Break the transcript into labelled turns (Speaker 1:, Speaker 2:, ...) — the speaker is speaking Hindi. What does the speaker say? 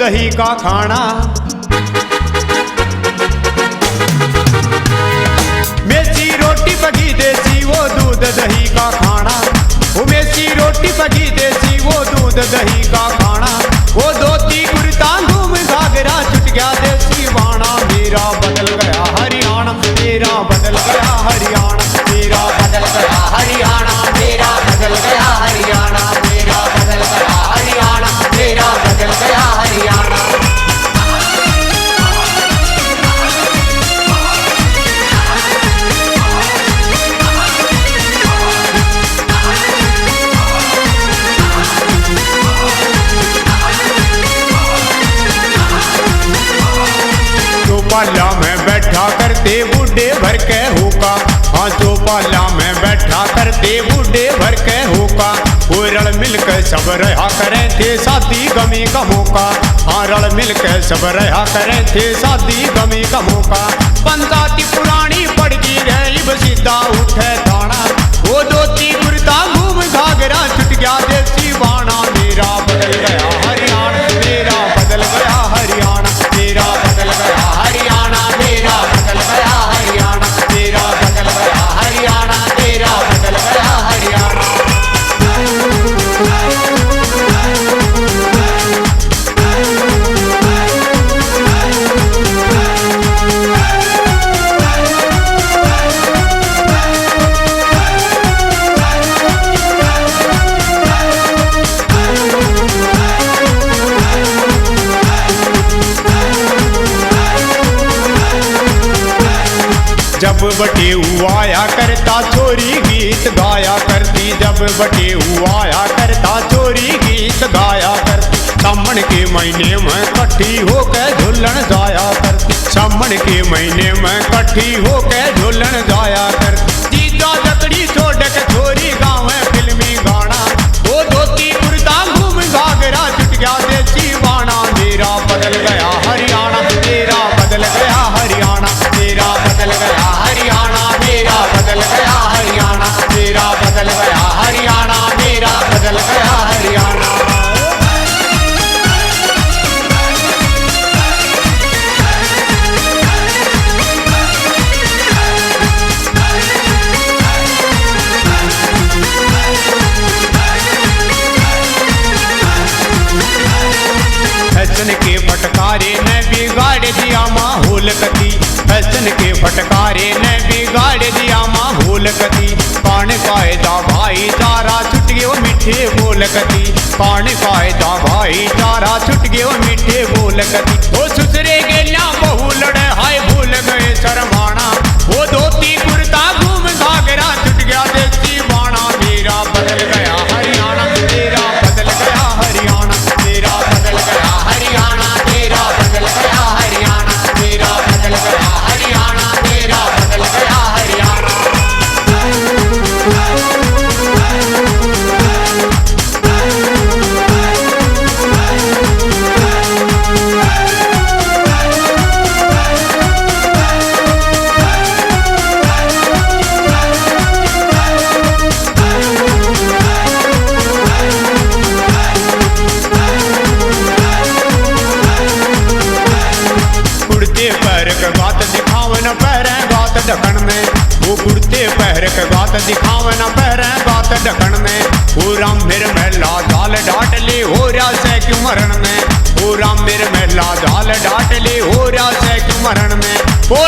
Speaker 1: दही का खाना। मेसी रोटी पकी देसी वो दूध दही का खाना। वो मेसी रोटी पकी देसी वो दूध दही का खाना। वो धोती कुर्ता घूम घाघरा छुट गया देसी बाणा। मेरा बदल गया हरियाणा, मेरा बदल गया हरियाणा, मेरा बदल गया हरियाणा, मेरा बदल गया हरियाणा, मेरा बदल गया हरियाणा, मेरा बदल गया हरियाणा। चौपाला में बैठा करते बूढ़े भर के होका। हाँ चौपाला में बैठा करते बूढ़े भर के होका। वो रल मिलकर सब रहा करे थे शादी गमी का मौका। हाँ रल मिलकर सब रहा करे थे शादी गमी का मौका। पंचायती पुरानी पड़ गई रही सीधा उठे दाना। वो धोती कुर्ता घूम घाघरा छुट गया देसी बाणा। मेरा बदल गया हरियाणा, मेरा बदल गया हरियाणा, मेरा बदल गया हरियाणा, मेरा बदल गया हरियाणा, मेरा बदल गया हरियाणा, मेरा बदल गया हरियाणा। जब बटे हुआ आया करता छोरी गीत गाया करती। जब बटे हुआ आया करता छोरी गीत गाया करती। सामन के महीने में कट्ठी होकर झूलन जाया करती। सामन के महीने में कट्ठी होकर झूलन जाया करती। जीजा जतड़ी छोड़ के छोरी गाँव फिल्मी गाना। वो धोती कुर्ता घूम घाघरा छुट गया देसी बाणा। मेरा बदल गया हरियाणा, मेरा बदल गया हरियाणा, मेरा बदल गया हरियाणा, मेरा बदल गया हरियाणा, मेरा बदल गया हरियाणा, मेरा बदल गया हरियाणा। फैशन के फटकारे ने बिगाड़ दिया माहौल कती। फैशन के फटकारे ने बिगाड़ दिया माहौल कती। पान कायदा भाईचारा छुट गयो मीठे बोल कती। पान कायदा भाईचारा छुट गयो मीठे बोल कती। वो सुसरे गेला बहु लड़े हाय भूल गए शर्माना। वो धोती कुर्ता घूम घाघरा छुट गया देसी बाणा। मेरा बदल गया हरियाणा, मेरा बदल गया हरियाणा, मेरा बदल गया हरियाणा, मेरा बदल गया हरियाणा, मेरा बदल गया हरियाणा, मेरा बदल गया हरियाणा। बात दिखावन पैर बात ढकन में। वो कुर्ते पहर के बात दिखावन पैर बात ढकन में। वो राम मेर महला दाल डाट ले हो रहा से क्यों मरण में। वो राम मेर महला दाल डाट ले हो रहा से क्यों मरण में। वो